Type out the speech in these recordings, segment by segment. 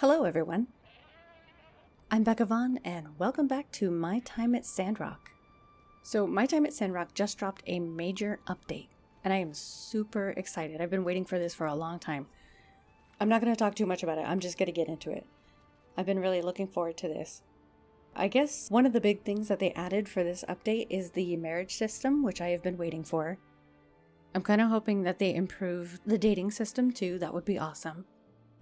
Hello everyone, I'm Bekavon and welcome back to My Time at Sandrock. So My Time at Sandrock just dropped a major update and I am super excited. I've been waiting for this for a long time. I'm not going to talk too much about it, I'm just going to get into it. I've been really looking forward to this. I guess one of the big things that they added for this update is the marriage system, which I have been waiting for. I'm kind of hoping that they improve the dating system too, that would be awesome.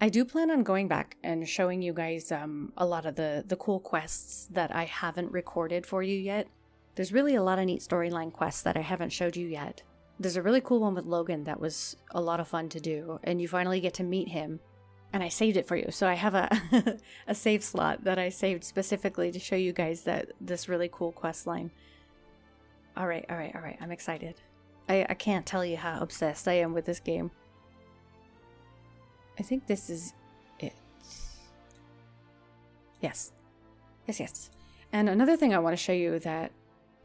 I do plan on going back and showing you guys a lot of the cool quests that I haven't recorded for you yet. There's really a lot of neat storyline quests that I haven't showed you yet. There's a really cool one with Logan that was a lot of fun to do, and you finally get to meet him. And I saved it for you, so I have a a save slot that I saved specifically to show you guys this really cool quest line. Alright, I'm excited. I can't tell you how obsessed I am with this game. I think this is it. Yes. Yes. And another thing I want to show you that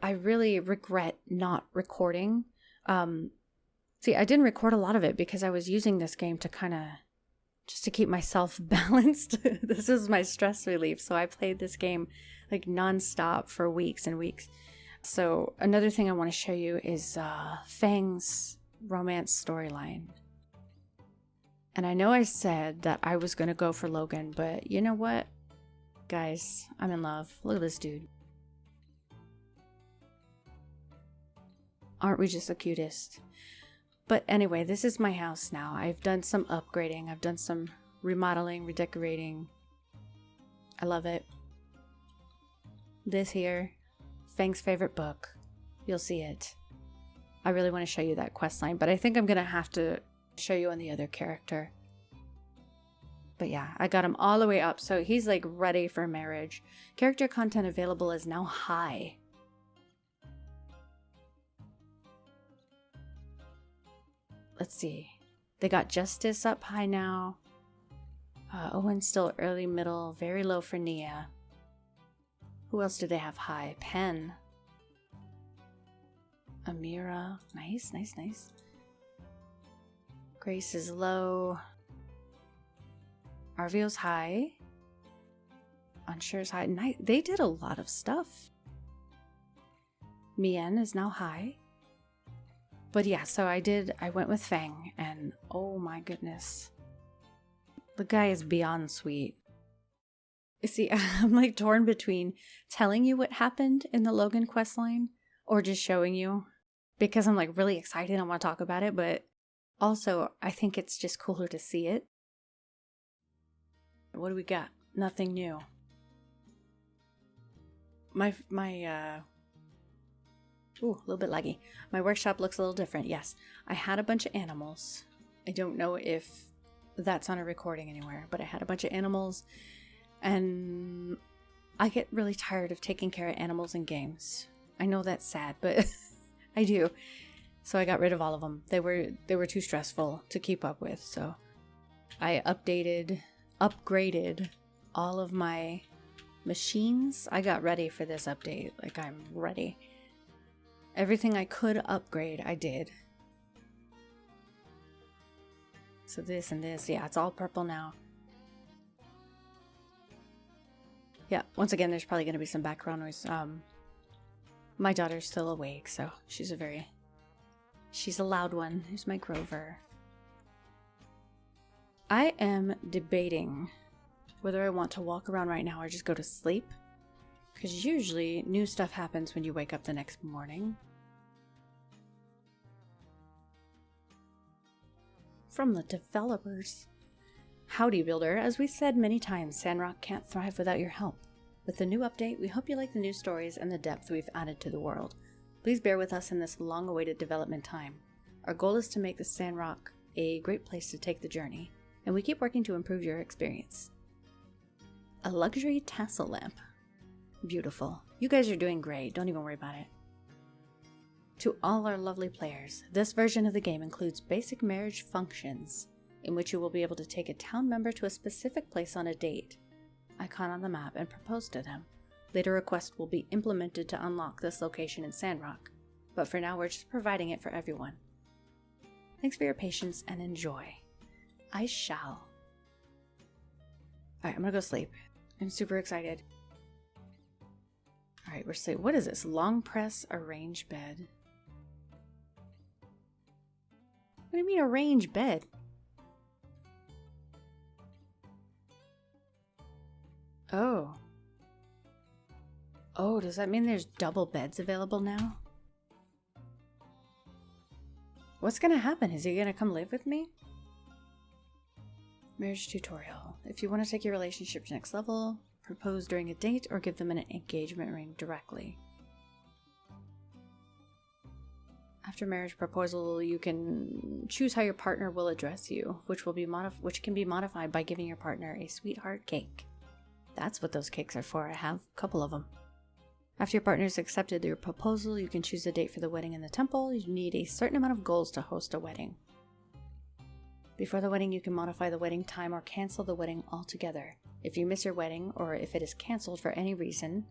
I really regret not recording. See, I didn't record a lot of it because I was using this game to kind of just to keep myself balanced. This is my stress relief. So I played this game like nonstop for weeks and weeks. So another thing I want to show you is Fang's romance storyline. And I know I said that I was going to go for Logan, but you know what? Guys, I'm in love. Look at this dude. Aren't we just the cutest? But anyway, this is my house now. I've done some upgrading. I've done some remodeling, redecorating. I love it. This here, Fang's favorite book. You'll see it. I really want to show you that quest line, but I think I'm going to have to show you on the other character. But yeah, I got him all the way up, so he's like ready for marriage. Character content available is now high. Let's see. They got Justice up high now. Owen's still early, middle, very low for Nia. Who else do they have high? Pen. Amira. Nice. Grace is low. Arvio's high. Unsure's high. They did a lot of stuff. Mien is now high. But yeah, so I went with Fang, and oh my goodness. The guy is beyond sweet. You see, I'm like torn between telling you what happened in the Logan questline or just showing you. Because I'm like really excited, I want to talk about it, but also I think it's just cooler to see it. What do we got? Nothing new. Ooh, a little bit laggy. My workshop looks a little different, yes. I had a bunch of animals. I don't know if that's on a recording anywhere, but I had a bunch of animals, and I get really tired of taking care of animals in games. I know that's sad, but I do. So I got rid of all of them. They were too stressful to keep up with, so I upgraded all of my machines. I got ready for this update. Like, I'm ready. Everything I could upgrade, I did. So this and this, yeah, it's all purple now. Yeah, once again, there's probably going to be some background noise. My daughter's still awake, so she's a loud one. Here's my Grover. I am debating whether I want to walk around right now or just go to sleep. Because usually new stuff happens when you wake up the next morning. From the developers. Howdy Builder, as we said many times, Sandrock can't thrive without your help. With the new update, we hope you like the new stories and the depth we've added to the world. Please bear with us in this long-awaited development time. Our goal is to make the Sandrock a great place to take the journey, and we keep working to improve your experience. A luxury tassel lamp. Beautiful. You guys are doing great, don't even worry about it. To all our lovely players, this version of the game includes basic marriage functions, in which you will be able to take a town member to a specific place on a date, icon on the map, and propose to them. Later requests will be implemented to unlock this location in Sandrock, but for now we're just providing it for everyone. Thanks for your patience and enjoy. I shall. Alright, I'm gonna go sleep. I'm super excited. Alright, we're sleeping. What is this? Long press arrange bed. What do you mean arrange bed? Oh. Oh, does that mean there's double beds available now? What's gonna happen? Is he gonna come live with me? Marriage tutorial. If you want to take your relationship to next level, propose during a date or give them an engagement ring directly. After marriage proposal, you can choose how your partner will address you, which can be modified by giving your partner a sweetheart cake. That's what those cakes are for. I have a couple of them. After your partner's accepted your proposal, you can choose a date for the wedding in the temple. You need a certain amount of goals to host a wedding. Before the wedding, you can modify the wedding time or cancel the wedding altogether. If you miss your wedding, or if it is canceled for any reason,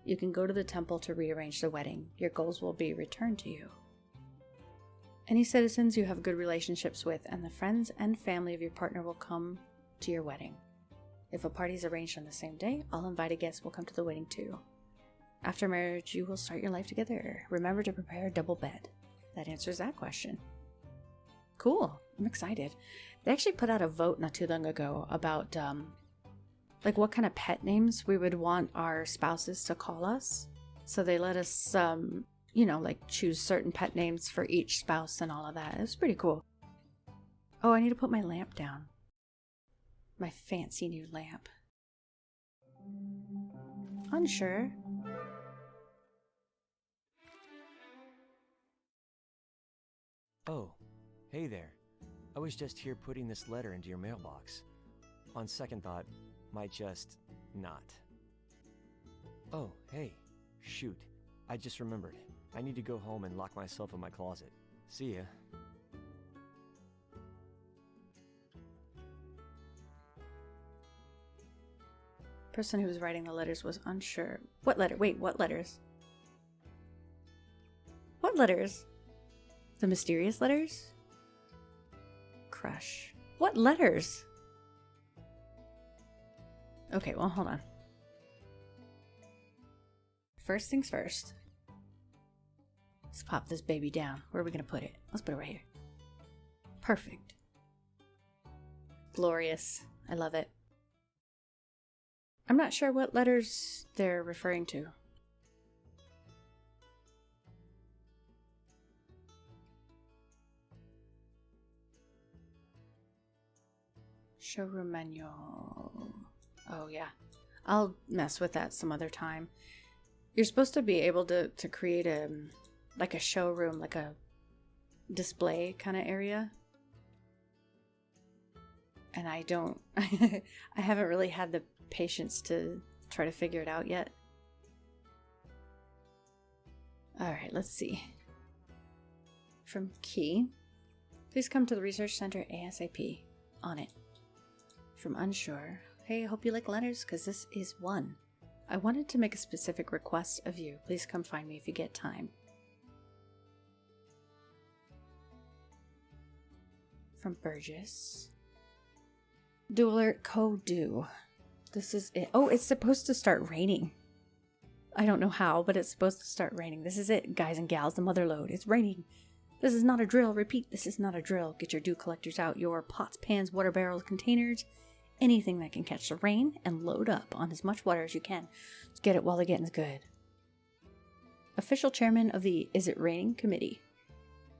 you can go to the temple to rearrange the wedding. Your goals will be returned to you. Any citizens you have good relationships with and the friends and family of your partner will come to your wedding. If a party is arranged on the same day, all invited guests will come to the wedding too. After marriage, you will start your life together. Remember to prepare a double bed. That answers that question. Cool. I'm excited. They actually put out a vote not too long ago about like what kind of pet names we would want our spouses to call us. So they let us like choose certain pet names for each spouse and all of that. It was pretty cool. Oh, I need to put my lamp down. My fancy new lamp. Unsure. Oh, hey there. I was just here putting this letter into your mailbox. On second thought, might just not. Oh, hey. Shoot. I just remembered. I need to go home and lock myself in my closet. See ya. Person who was writing the letters was unsure. What letter? Wait, what letters? What letters? The mysterious letters? Crush. What letters? Okay, well, hold on. First things first. Let's pop this baby down. Where are we going to put it? Let's put it right here. Perfect. Glorious. I love it. I'm not sure what letters they're referring to. Showroom manual. Oh, yeah. I'll mess with that some other time. You're supposed to be able to create a showroom, like a display kind of area. And I haven't really had the patience to try to figure it out yet. Alright, let's see. From Key. Please come to the research center ASAP. On it. From Unsure. Hey, I hope you like letters, because this is one. I wanted to make a specific request of you. Please come find me if you get time. From Burgess. Do alert code do. This is it. Oh, it's supposed to start raining. I don't know how, but it's supposed to start raining. This is it, guys and gals, the mother lode. It's raining. This is not a drill. Repeat, this is not a drill. Get your dew collectors out, your pots, pans, water barrels, containers, anything that can catch the rain, and load up on as much water as you can. Just get it while the getting's good. Official chairman of the Is It Raining Committee.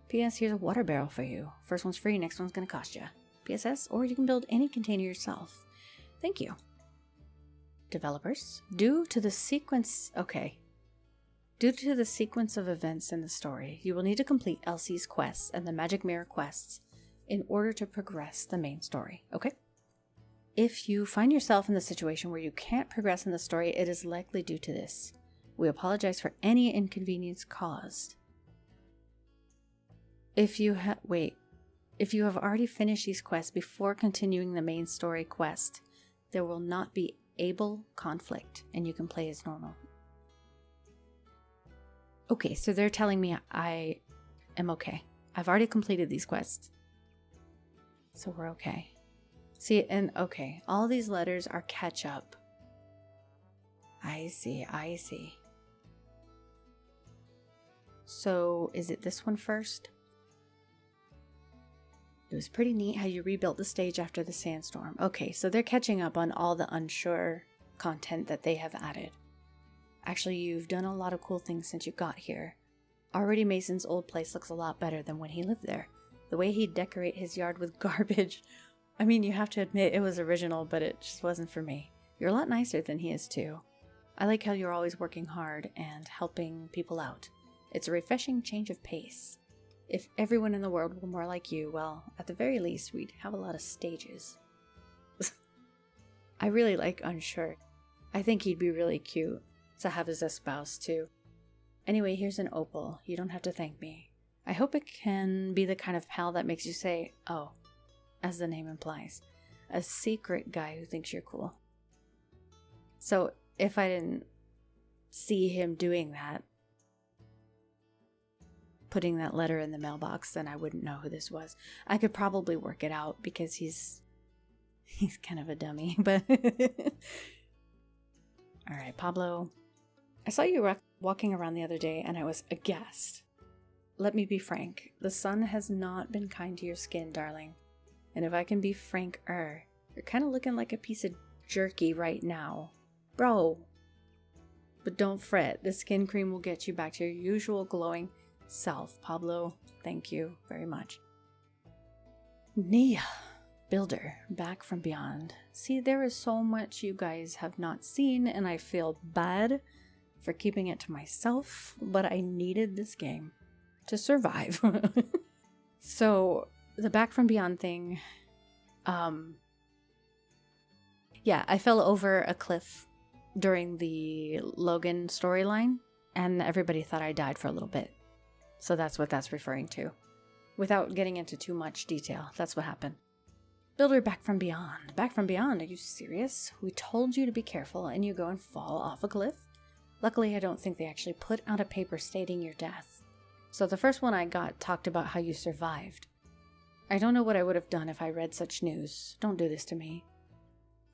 P.S. Here's a water barrel for you. First one's free, next one's gonna cost you. PSS, or you can build any container yourself. Thank you. Developers, due to the sequence of events in the story, you will need to complete Elsie's quests and the Magic Mirror quests in order to progress the main story, okay? If you find yourself in the situation where you can't progress in the story, it is likely due to this. We apologize for any inconvenience caused. If you have already finished these quests before continuing the main story quest, there will not be able conflict, and you can play as normal. Okay, so they're telling me I am okay. I've already completed these quests. So we're okay. See, and okay, all these letters are catch up. I see. So, is it this one first? It was pretty neat how you rebuilt the stage after the sandstorm. Okay, so they're catching up on all the Unsuur content that they have added. Actually, you've done a lot of cool things since you got here. Already Mason's old place looks a lot better than when he lived there. The way he'd decorate his yard with garbage. I mean, you have to admit it was original, but it just wasn't for me. You're a lot nicer than he is too. I like how you're always working hard and helping people out. It's a refreshing change of pace. If everyone in the world were more like you, well, at the very least, we'd have a lot of stages. I really like Unsuur. I think he'd be really cute to have as a spouse, too. Anyway, here's an opal. You don't have to thank me. I hope it can be the kind of pal that makes you say, oh, as the name implies. A secret guy who thinks you're cool. So, if I didn't see him doing that, putting that letter in the mailbox, then I wouldn't know who this was. I could probably work it out because he's kind of a dummy, but all right, Pablo. I saw you walking around the other day and I was aghast. Let me be frank. The sun has not been kind to your skin, darling. And if I can be franker, you're kind of looking like a piece of jerky right now. Bro. But don't fret. The skin cream will get you back to your usual glowing self. Pablo, thank you very much. Nia, builder, back from beyond. See, there is so much you guys have not seen, and I feel bad for keeping it to myself, but I needed this game to survive. So, the back from beyond thing, yeah, I fell over a cliff during the Logan storyline, and everybody thought I died for a little bit. So that's what that's referring to. Without getting into too much detail, that's what happened. Builder back from beyond. Back from beyond, are you serious? We told you to be careful and you go and fall off a cliff? Luckily, I don't think they actually put out a paper stating your death. So the first one I got talked about how you survived. I don't know what I would have done if I read such news. Don't do this to me.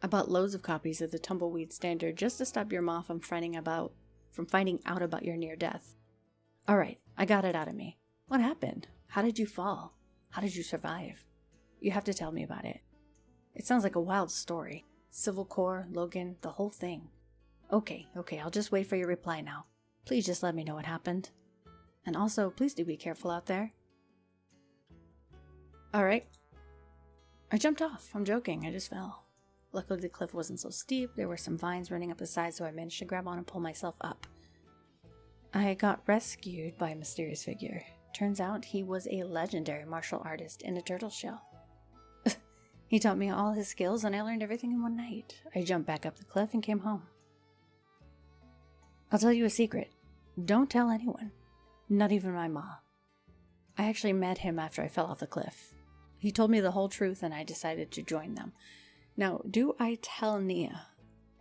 I bought loads of copies of the Tumbleweed Standard just to stop your mom from finding out about your near death. Alright, I got it out of me. What happened? How did you fall? How did you survive? You have to tell me about it. It sounds like a wild story. Civil Corps, Logan, the whole thing. Okay, I'll just wait for your reply now. Please just let me know what happened. And also, please do be careful out there. Alright. I jumped off. I'm joking, I just fell. Luckily the cliff wasn't so steep, there were some vines running up the side, so I managed to grab on and pull myself up. I got rescued by a mysterious figure. Turns out he was a legendary martial artist in a turtle shell. He taught me all his skills and I learned everything in one night. I jumped back up the cliff and came home. I'll tell you a secret. Don't tell anyone. Not even my ma. I actually met him after I fell off the cliff. He told me the whole truth and I decided to join them. Now, do I tell Nia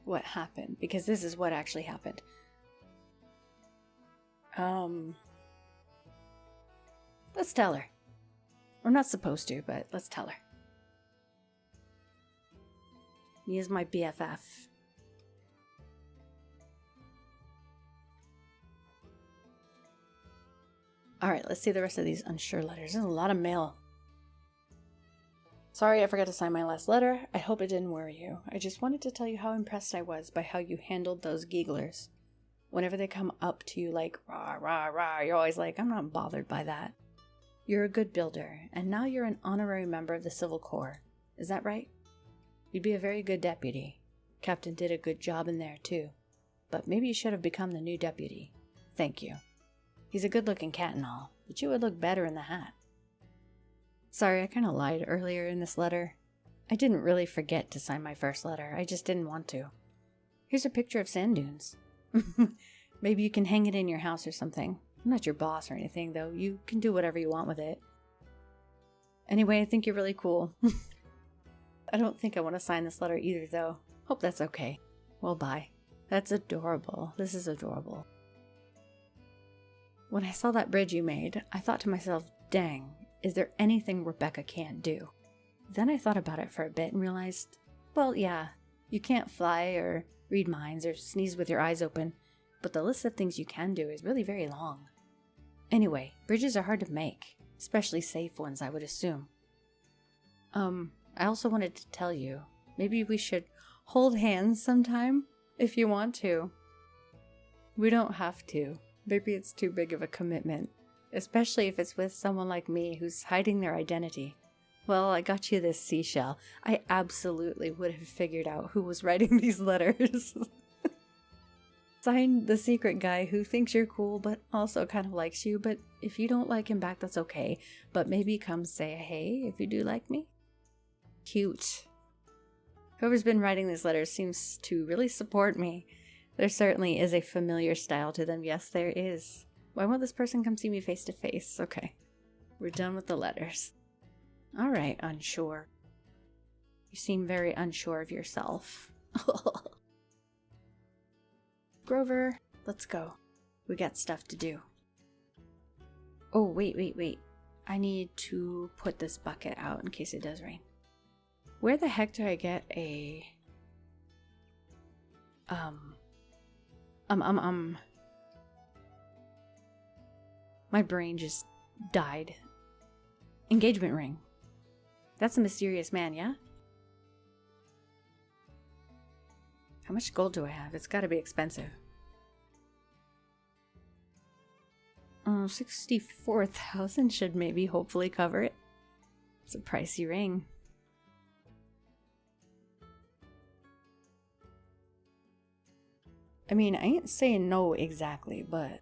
what happened? Because this is what actually happened. Let's tell her. We're not supposed to, but let's tell her. Nia's my BFF. Alright, let's see the rest of these Unsuur letters. There's a lot of mail. Sorry I forgot to sign my last letter. I hope it didn't worry you. I just wanted to tell you how impressed I was by how you handled those gigglers. Whenever they come up to you like, rah, rah, rah, you're always like, I'm not bothered by that. You're a good builder, and now you're an honorary member of the Civil Corps. Is that right? You'd be a very good deputy. Captain did a good job in there, too. But maybe you should have become the new deputy. Thank you. He's a good-looking cat and all, but you would look better in the hat. Sorry, I kind of lied earlier in this letter. I didn't really forget to sign my first letter. I just didn't want to. Here's a picture of sand dunes. Maybe you can hang it in your house or something. I'm not your boss or anything, though. You can do whatever you want with it. Anyway, I think you're really cool. I don't think I want to sign this letter either, though. Hope that's okay. Well, bye. That's adorable. This is adorable. When I saw that bridge you made, I thought to myself, dang, is there anything Rebecca can't do? then I thought about it for a bit and realized, well, yeah, you can't fly or read minds or sneeze with your eyes open, but the list of things you can do is really very long. Anyway, bridges are hard to make, especially safe ones, I would assume. I also wanted to tell you, maybe we should hold hands sometime, if you want to. We don't have to. Maybe it's too big of a commitment, especially if it's with someone like me who's hiding their identity. Well, I got you this seashell. I absolutely would have figured out who was writing these letters. Signed, the secret guy who thinks you're cool but also kind of likes you, but if you don't like him back, that's okay. But maybe come say hey if you do like me. Cute. Whoever's been writing these letters seems to really support me. There certainly is a familiar style to them. Yes, there is. Why won't this person come see me face to face? Okay. We're done with the letters. Alright, Unsuur. You seem very unsure of yourself. Grover, let's go. We got stuff to do. Oh, wait. I need to put this bucket out in case it does rain. Where the heck do I get a... My brain just died. Engagement ring. That's a mysterious man, yeah? How much gold do I have? It's gotta be expensive. 64,000 should maybe hopefully cover it. It's a pricey ring. I mean, I ain't saying no exactly, but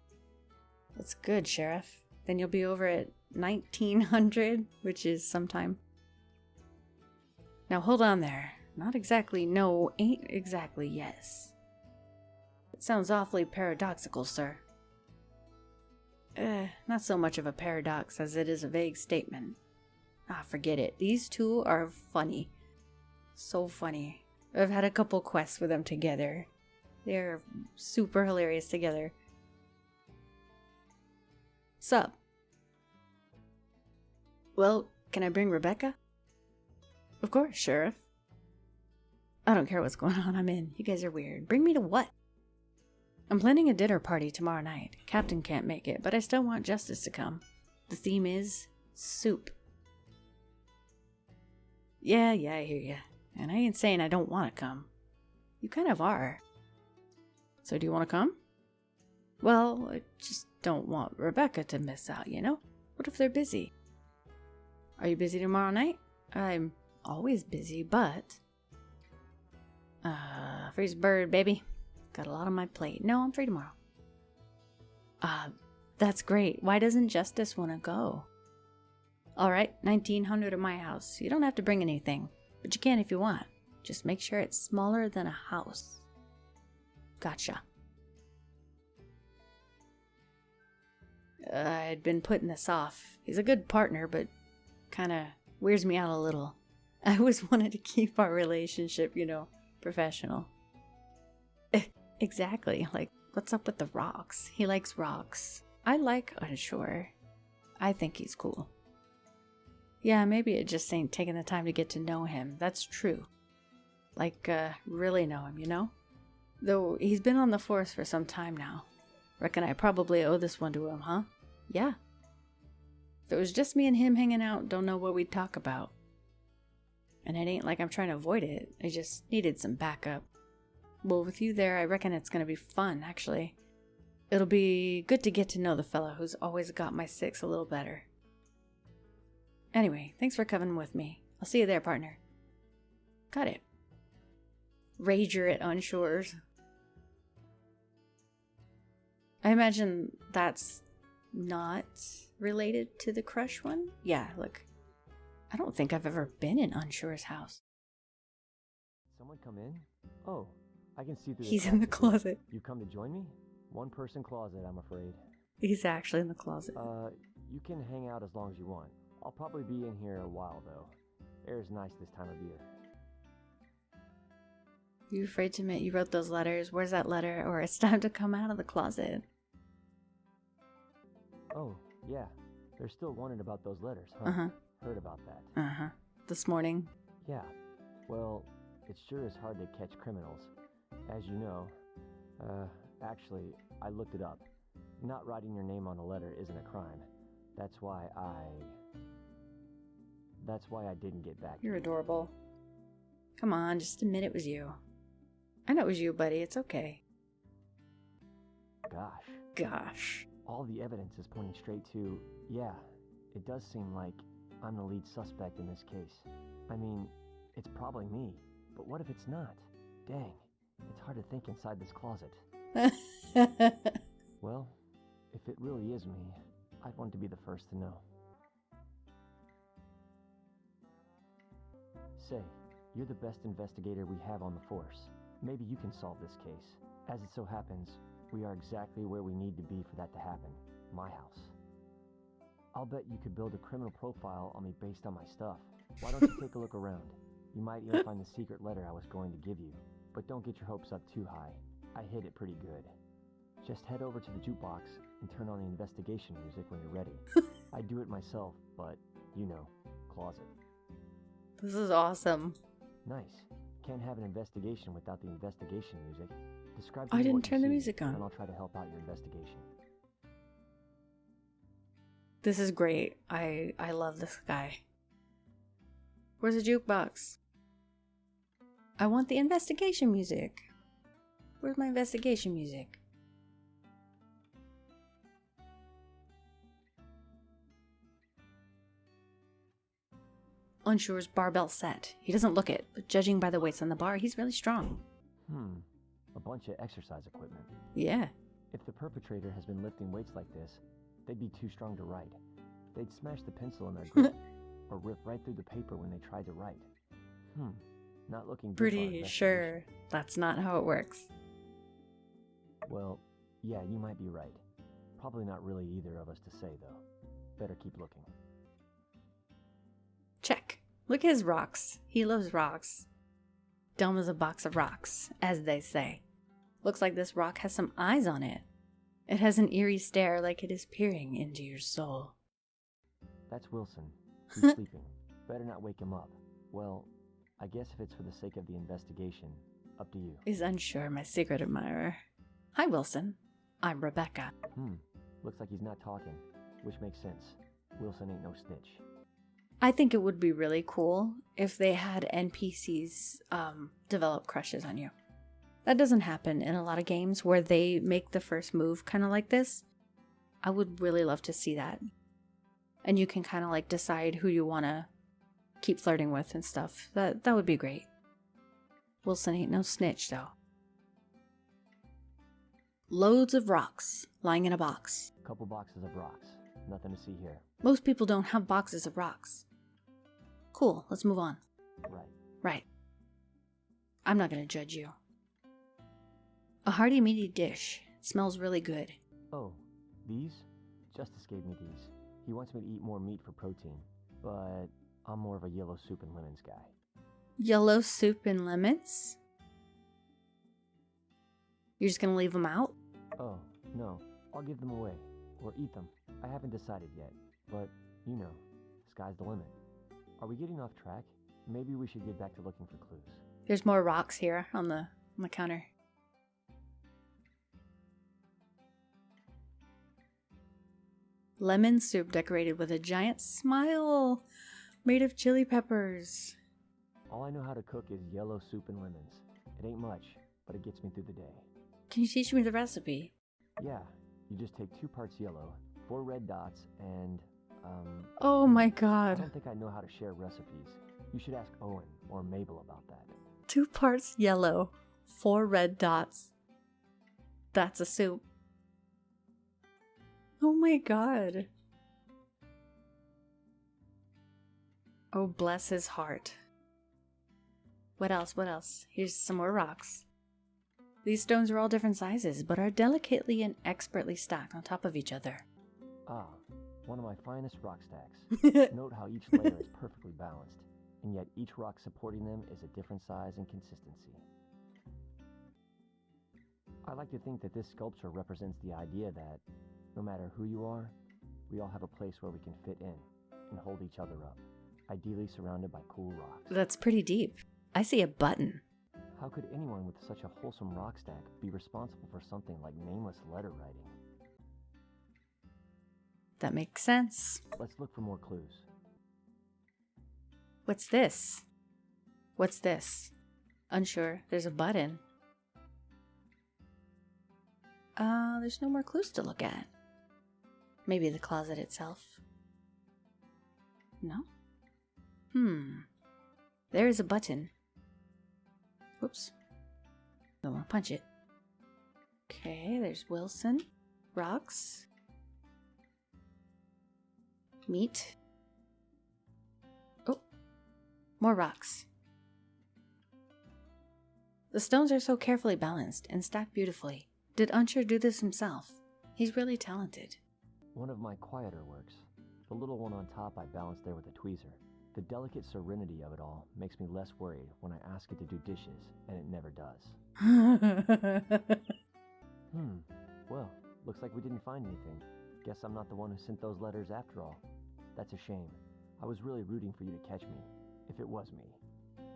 that's good, Sheriff. Then you'll be over at 1900, which is sometime. Now hold on there. Not exactly no, ain't exactly yes. It sounds awfully paradoxical, sir. Not so much of a paradox as it is a vague statement. Ah, forget it. These two are funny. So funny. I've had a couple quests with them together. They're super hilarious together. Sup? Well, can I bring Rebecca? Of course, Sheriff. I don't care what's going on, I'm in. You guys are weird. Bring me to what? I'm planning a dinner party tomorrow night. Captain can't make it, but I still want Justice to come. The theme is soup. Yeah, I hear ya. And I ain't saying I don't want to come. You kind of are. So do you want to come? Well, I just don't want Rebecca to miss out, you know? What if they're busy? Are you busy tomorrow night? I'm always busy, but... freeze bird, baby. Got a lot on my plate. No, I'm free tomorrow. That's great. Why doesn't Justice want to go? Alright, 1900 at my house. You don't have to bring anything, but you can if you want. Just make sure it's smaller than a house. Gotcha. I'd been putting this off. He's a good partner, but kinda weirds me out a little. I always wanted to keep our relationship, you know, professional. Exactly. Like, what's up with the rocks? He likes rocks. I like Unsuur. I think he's cool. Yeah, maybe it just ain't taking the time to get to know him. That's true. Like, really know him, you know? Though he's been on the force for some time now. Reckon I probably owe this one to him, huh? Yeah. If it was just me and him hanging out, don't know what we'd talk about. And it ain't like I'm trying to avoid it. I just needed some backup. Well, with you there, I reckon it's gonna be fun, actually. It'll be good to get to know the fella who's always got my six a little better. Anyway, thanks for coming with me. I'll see you there, partner. Got it. Rager at Unsuur's. I imagine that's not related to the crush one? Yeah, look. I don't think I've ever been in Unsuur's house. Someone come in? Oh, I can see through the He's in the closet. You come to join me? One person closet, I'm afraid. He's actually in the closet. You can hang out as long as you want. I'll probably be in here a while, though. Air's nice this time of year. You afraid to admit you wrote those letters? Where's that letter? Or it's time to come out of the closet. Oh, yeah. They're still wondering about those letters, huh? Uh-huh. Heard about that. Uh-huh. this morning. Yeah, well, it sure is hard to catch criminals. As you know, actually, I looked it up. Not writing your name on a letter isn't a crime. That's why I didn't get back to You're you. adorable. Come on, just admit it was you. I know it was you, buddy. It's okay. Gosh. All the evidence is pointing straight to, yeah, it does seem like I'm the lead suspect in this case. I mean, it's probably me, but what if it's not? Dang, it's hard to think inside this closet. Well, if it really is me, I'd want to be the first to know. Say, you're the best investigator we have on the force. Maybe you can solve this case. As it so happens, we are exactly where we need to be for that to happen. My house. I'll bet you could build a criminal profile on me based on my stuff. Why don't you take a look around? You might even find the secret letter I was going to give you. But don't get your hopes up too high. I hid it pretty good. Just head over to the jukebox and turn on the investigation music when you're ready. I do it myself, but, you know, closet. This is awesome. Nice. Can't have an investigation without the investigation music. Describe to I me didn't what you turn the see, music on. and I'll try to help out your investigation. This is great. I love this guy. Where's the jukebox? I want the investigation music. Where's my investigation music? Unsure's barbell set. He doesn't look it, but judging by the weights on the bar, he's really strong. A bunch of exercise equipment. Yeah. If the perpetrator has been lifting weights like this, they'd be too strong to write. They'd smash the pencil in their grip, or rip right through the paper when they tried to write. Not looking good for our Pretty investigation. sure that's not how it works. Well, yeah, you might be right. Probably not really either of us to say, though. Better keep looking. Check. Look at his rocks. He loves rocks. Dumb as a box of rocks, as they say. Looks like this rock has some eyes on it. It has an eerie stare like it is peering into your soul. That's Wilson. He's sleeping. Better not wake him up. Well, I guess if it's for the sake of the investigation, up to you. Is Unsure my secret admirer? Hi, Wilson. I'm Rebecca. Looks like he's not talking, which makes sense. Wilson ain't no snitch. I think it would be really cool if they had NPCs develop crushes on you. That doesn't happen in a lot of games where they make the first move kind of like this. I would really love to see that. And you can kind of like decide who you want to keep flirting with and stuff. That would be great. Wilson ain't no snitch though. Loads of rocks lying in a box. Couple boxes of rocks. Nothing to see here. Most people don't have boxes of rocks. Cool, let's move on. Right. I'm not gonna judge you. A hearty meaty dish. It smells really good. Oh, these? Justice gave me these. He wants me to eat more meat for protein, but I'm more of a yellow soup and lemons guy. Yellow soup and lemons? You're just gonna leave them out? Oh, no. I'll give them away. Or eat them. I haven't decided yet. But, you know, sky's the limit. Are we getting off track? Maybe we should get back to looking for clues. There's more rocks here on the counter. Lemon soup decorated with a giant smile made of chili peppers. All I know how to cook is yellow soup and lemons. It ain't much, but it gets me through the day. Can you teach me the recipe? Yeah, you just take 2 parts yellow, 4 red dots, and, Oh my I god. don't think I know how to share recipes. You should ask Owen or Mabel about that. 2 parts yellow, 4 red dots. That's a soup. Oh my god. Oh, bless his heart. What else? Here's some more rocks. These stones are all different sizes, but are delicately and expertly stacked on top of each other. Ah, one of my finest rock stacks. Note how each layer is perfectly balanced, and yet each rock supporting them is a different size and consistency. I like to think that this sculpture represents the idea that, no matter who you are, we all have a place where we can fit in and hold each other up. ideally surrounded by cool rocks. That's pretty deep. I see a button. How could anyone with such a wholesome rock stack be responsible for something like nameless letter writing? That makes sense. Let's look for more clues. What's this? What's this? Unsure. There's a button. There's no more clues to look at. Maybe the closet itself. No? There is a button. Whoops. Don't want to punch it. Okay, there's Wilson. Rocks. Meat. Oh, more rocks. The stones are so carefully balanced and stacked beautifully. Did Unsuur do this himself? He's really talented. One of my quieter works. The little one on top I balanced there with a tweezer. The delicate serenity of it all makes me less worried when I ask it to do dishes, and it never does. Well, looks like we didn't find anything. Guess I'm not the one who sent those letters after all. That's a shame. I was really rooting for you to catch me, if it was me,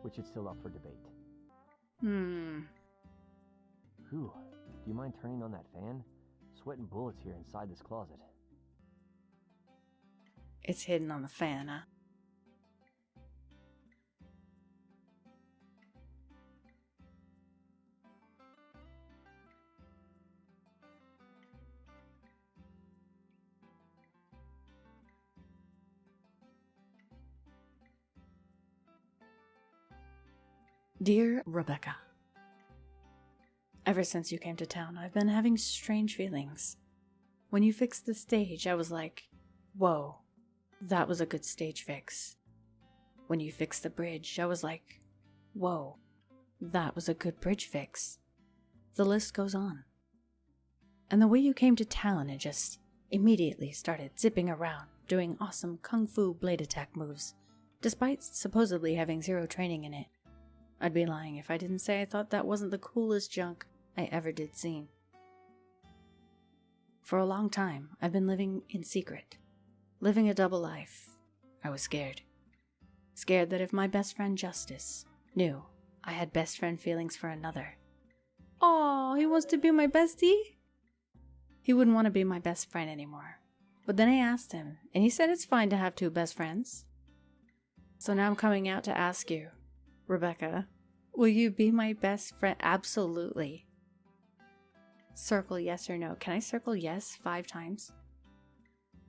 which is still up for debate. Whew, do you mind turning on that fan? Sweating bullets here inside this closet. It's hidden on the fan, huh? Dear Rebecca, ever since you came to town, I've been having strange feelings. When you fixed the stage, I was like, whoa, that was a good stage fix. When you fixed the bridge, I was like, whoa, that was a good bridge fix. The list goes on. And the way you came to town and just immediately started zipping around, doing awesome kung fu blade attack moves, despite supposedly having zero training in it. I'd be lying if I didn't say I thought that wasn't the coolest junk I ever did see. For a long time, I've been living in secret, living a double life. I was scared. Scared that if my best friend Justice knew I had best friend feelings for another. Aw, he wants to be my bestie? He wouldn't want to be my best friend anymore. But then I asked him, and he said it's fine to have two best friends. So now I'm coming out to ask you, Rebecca, will you be my best friend? Absolutely. Circle yes or no. Can I circle yes 5 times?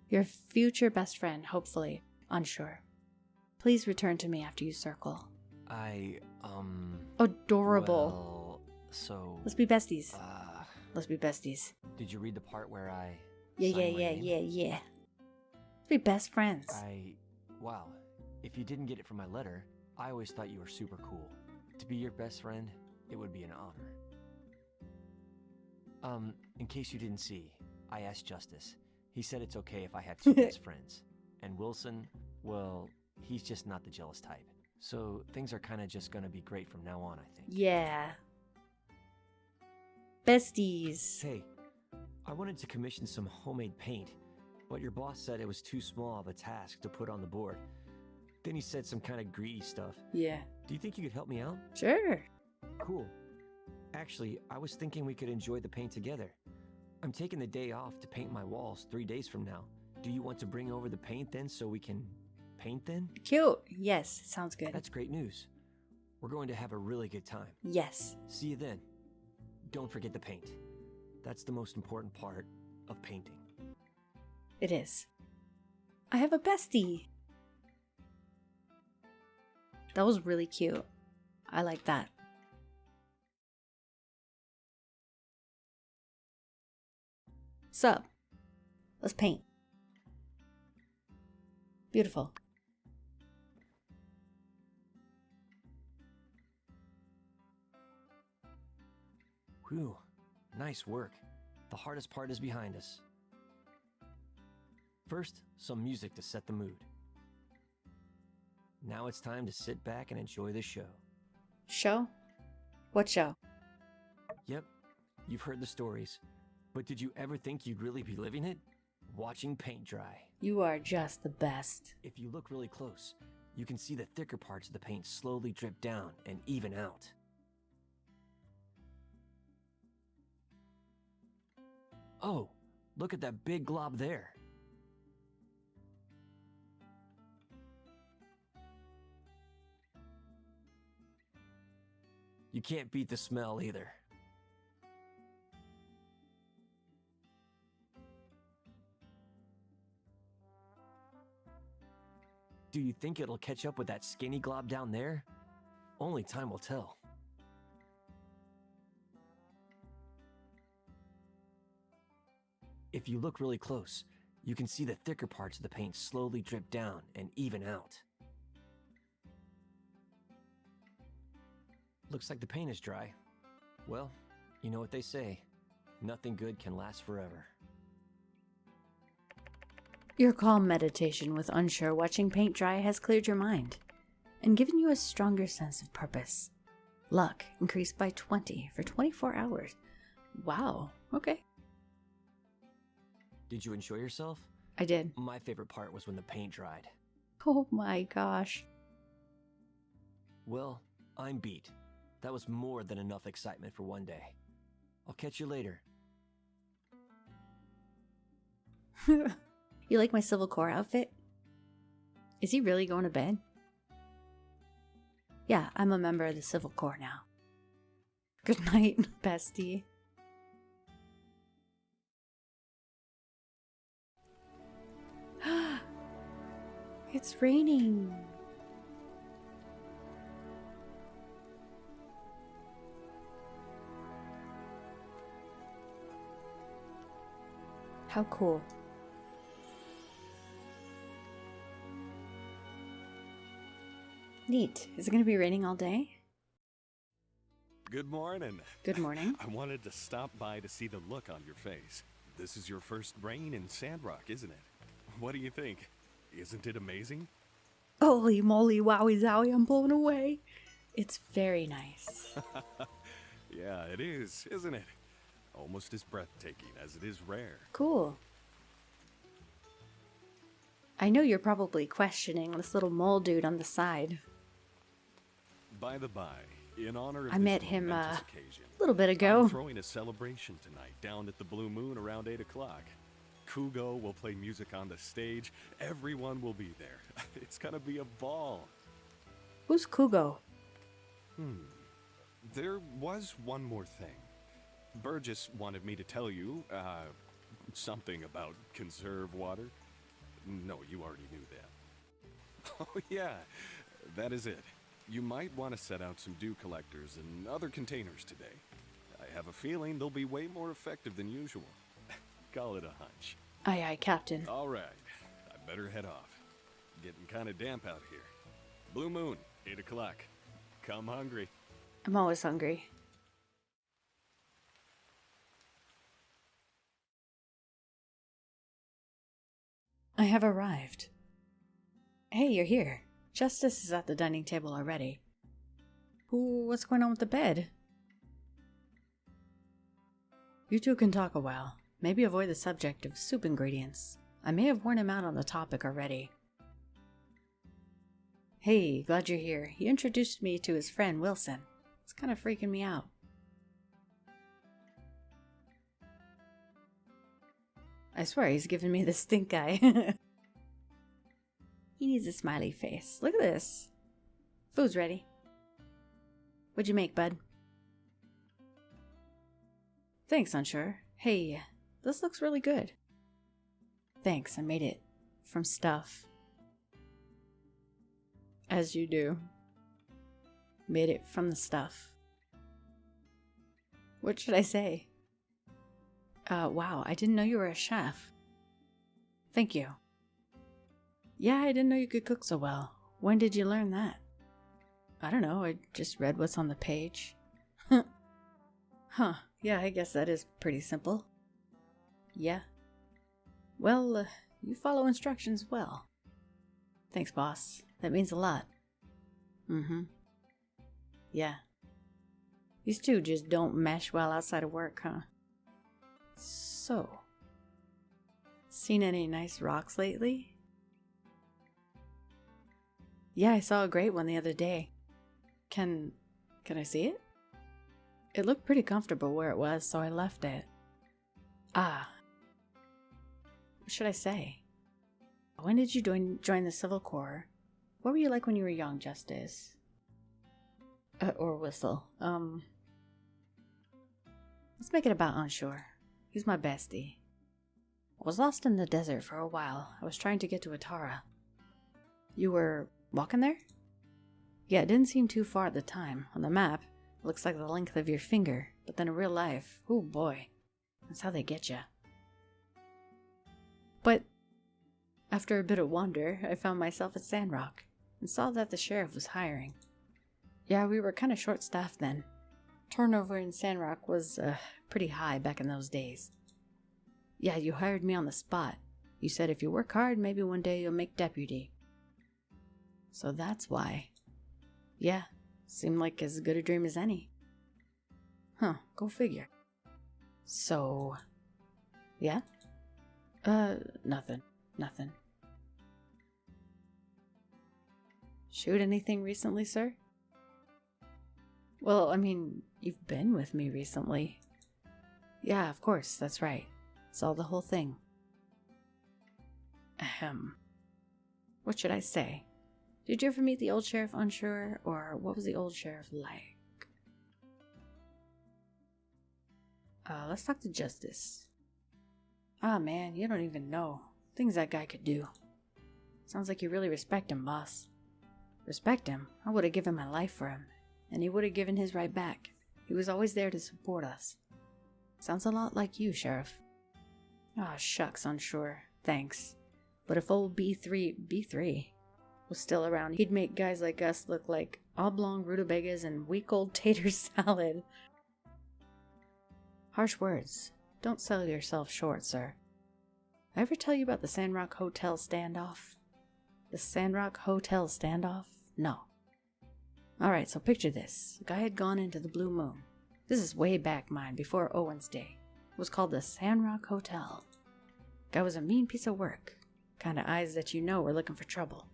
Your future best friend, hopefully, Unsure. Please return to me after you circle. Adorable. Well, so... Let's be besties. Let's be besties. Did you read the part where I... Yeah. Let's be best friends. Wow. If you didn't get it from my letter, I always thought you were super cool. To be your best friend, it would be an honor. In case you didn't see, I asked Justice. He said it's okay if I have 2 best friends. And Wilson, well, he's just not the jealous type. So things are kind of just gonna be great from now on, I think. Yeah. Besties. Hey, I wanted to commission some homemade paint, but your boss said it was too small of a task to put on the board. Then he said some kind of greedy stuff. Yeah. Do you think you could help me out? Sure. Cool. Actually, I was thinking we could enjoy the paint together. I'm taking the day off to paint my walls 3 days from now. Do you want to bring over the paint then so we can paint then? Cute. Yes, sounds good. That's great news. We're going to have a really good time. Yes. See you then. Don't forget the paint. That's the most important part of painting. It is. I have a bestie. That was really cute. I like that. Sup? Let's paint. Beautiful. Whew. Nice work. The hardest part is behind us. First, some music to set the mood. Now it's time to sit back and enjoy the show. Show? What show? Yep, you've heard the stories. But did you ever think you'd really be living it? Watching paint dry. You are just the best. If you look really close, you can see the thicker parts of the paint slowly drip down and even out. Oh, look at that big glob there. You can't beat the smell either. Do you think it'll catch up with that skinny glob down there? Only time will tell. If you look really close, you can see the thicker parts of the paint slowly drip down and even out. Looks like the paint is dry. Well, you know what they say, nothing good can last forever. Your calm meditation with Unsuur watching paint dry has cleared your mind and given you a stronger sense of purpose. Luck increased by 20 for 24 hours. Wow, okay. Did you enjoy yourself? I did. My favorite part was when the paint dried. Oh my gosh. Well, I'm beat. That was more than enough excitement for one day. I'll catch you later. You like my Civil Corps outfit? Is he really going to bed? Yeah, I'm a member of the Civil Corps now. Good night, bestie. It's raining. How cool. Neat. Is it going to be raining all day? Good morning. Good morning. I wanted to stop by to see the look on your face. This is your first rain in Sandrock, isn't it? What do you think? Isn't it amazing? Holy moly, wowie zowie, I'm blown away. It's very nice. Yeah, it is, isn't it? Almost as breathtaking as it is rare. Cool. I know you're probably questioning this little mole dude on the side. By the by, in honor of I this met him momentous a occasion, little bit I'm ago. throwing a celebration tonight down at the Blue Moon around 8 o'clock. Kugo will play music on the stage. Everyone will be there. It's gonna be a ball. Who's Kugo? There was one more thing. Burgess wanted me to tell you, something about conserve water. No, you already knew that. Oh yeah, that is it. You might want to set out some dew collectors and other containers today. I have a feeling they'll be way more effective than usual. Call it a hunch. Aye, aye, Captain. All right, I better head off. Getting kind of damp out here. Blue Moon, 8 o'clock. Come hungry. I'm always hungry. I have arrived. Hey, you're here. Justice is at the dining table already. What's going on with the bed? You two can talk a while. Maybe avoid the subject of soup ingredients. I may have worn him out on the topic already. Hey, glad you're here. He introduced me to his friend Wilson. It's kind of freaking me out. I swear he's giving me the stink eye. He needs a smiley face. Look at this. Food's ready. What'd you make, bud? Thanks, Unsuur. Hey, this looks really good. Thanks, I made it from stuff. As you do. Made it from the stuff. What should I say? Wow, I didn't know you were a chef. Thank you. Yeah, I didn't know you could cook so well. When did you learn that? I don't know, I just read what's on the page. Huh, yeah, I guess that is pretty simple. Yeah. Well, you follow instructions well. Thanks, boss. That means a lot. Mm-hmm. Yeah. These two just don't mesh well outside of work, huh? So, seen any nice rocks lately? Yeah, I saw a great one the other day. Can I see it? It looked pretty comfortable where it was, so I left it. Ah. What should I say? When did you join the Civil Corps? What were you like when you were young, Justice? Or Whistle. Let's make it about Unsuur. He's my bestie. I was lost in the desert for a while. I was trying to get to Atara. You were walking there? Yeah, it didn't seem too far at the time. On the map, it looks like the length of your finger. But then in real life, oh boy, that's how they get you. But after a bit of wander, I found myself at Sandrock and saw that the sheriff was hiring. Yeah, we were kind of short-staffed then. Turnover in Sandrock was pretty high back in those days. Yeah, you hired me on the spot. You said if you work hard, maybe one day you'll make deputy. So that's why. Yeah, seemed like as good a dream as any. Huh, go figure. So, yeah? Nothing. Shoot anything recently, sir? Well, I mean, you've been with me recently. Yeah, of course, that's right. Saw the whole thing. Ahem. What should I say? Did you ever meet the old sheriff Unsuur, or what was the old sheriff like? Let's talk to Justice. Ah, man, you don't even know. Things that guy could do. Sounds like you really respect him, boss. Respect him? I would have given my life for him, and he would have given his right back. He was always there to support us. Sounds a lot like you, Sheriff. Ah, shucks, Unsuur. Thanks. But if old B3 was still around, he'd make guys like us look like oblong rutabagas and weak old tater salad. Harsh words. Don't sell yourself short, sir. I ever tell you about the Sandrock Hotel standoff? The Sandrock Hotel standoff? No. Alright, so picture this. A guy had gone into the Blue Moon. This is way back, mind, before Owen's day. It was called the Sandrock Hotel. Guy was a mean piece of work. Kinda eyes that you know were looking for trouble.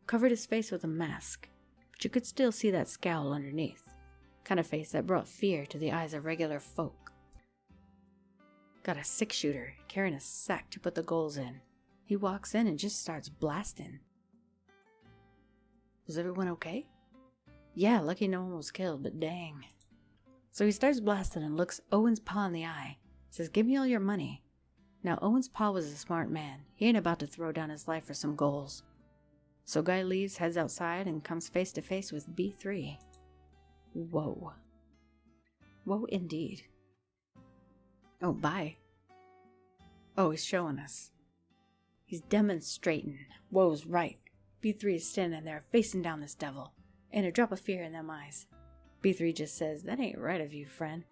Covered his face with a mask, but you could still see that scowl underneath. Kind of face that brought fear to the eyes of regular folk. Got a 6-shooter, carrying a sack to put the goals in. He walks in and just starts blasting. Was everyone okay? Yeah, lucky no one was killed, but dang. So he starts blasting and looks Owen's pa in the eye. Says, give me all your money. Now Owen's pa was a smart man. He ain't about to throw down his life for some goals. So guy leaves, heads outside, and comes face to face with B3. Whoa. Whoa indeed. Oh, bye. Oh, he's showing us. He's demonstrating. Whoa's right. B3 is standing there facing down this devil. Ain't a drop of fear in them eyes. B3 just says, that ain't right of you, friend.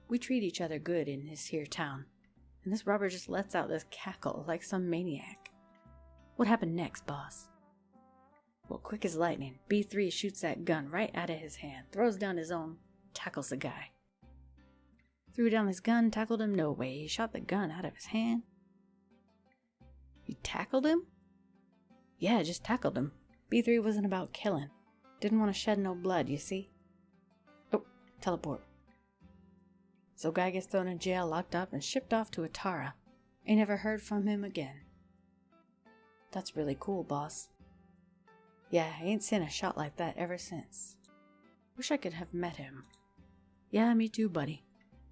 We treat each other good in this here town. And this robber just lets out this cackle like some maniac. What happened next, boss? Well, quick as lightning, B3 shoots that gun right out of his hand, throws down his own, tackles the guy. Threw down his gun, tackled him? No way, he shot the gun out of his hand. You tackled him? Yeah, just tackled him. B3 wasn't about killing. Didn't want to shed no blood, you see? Oh, teleport. So guy gets thrown in jail, locked up, and shipped off to Atara. Ain't ever heard from him again. That's really cool, boss. Yeah, I ain't seen a shot like that ever since. Wish I could have met him. Yeah, me too, buddy.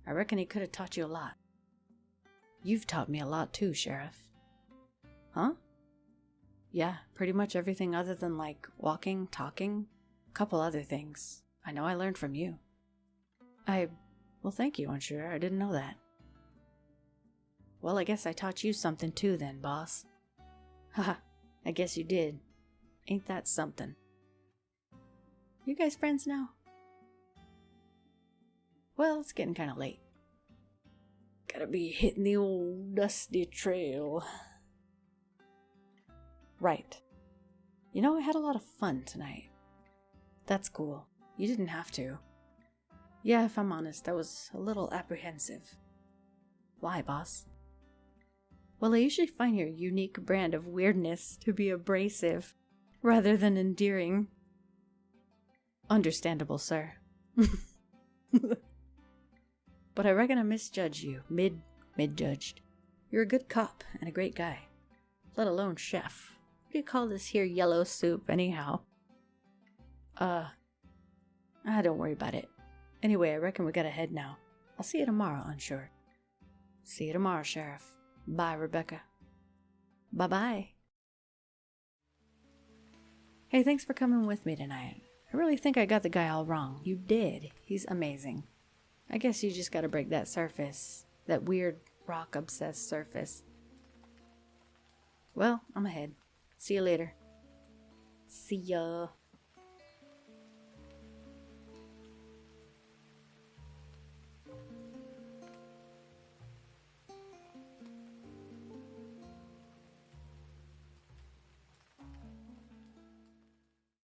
I reckon he could have taught you a lot. You've taught me a lot too, Sheriff. Huh? Yeah, pretty much everything other than like walking, talking, a couple other things. I know I learned from you. Well, thank you, Unsuur. I didn't know that. Well, I guess I taught you something too then, boss. Haha, I guess you did. Ain't that something? You guys friends now? Well, it's getting kind of late. Gotta be hitting the old dusty trail. Right. You know, I had a lot of fun tonight. That's cool. You didn't have to. Yeah, if I'm honest, I was a little apprehensive. Why, boss? Well, I usually find your unique brand of weirdness to be abrasive. rather than endearing. Understandable, sir. But I reckon I misjudged you. Mid-judged. You're a good cop and a great guy. Let alone chef. What do you call this here yellow soup, anyhow? Don't worry about it. Anyway, I reckon we gotta head now. I'll see you tomorrow, Unsuur. See you tomorrow, Sheriff. Bye, Rebecca. Bye-bye. Hey, thanks for coming with me tonight. I really think I got the guy all wrong. You did. He's amazing. I guess you just gotta break that surface. That weird, rock-obsessed surface. Well, I'm ahead. See you later. See ya.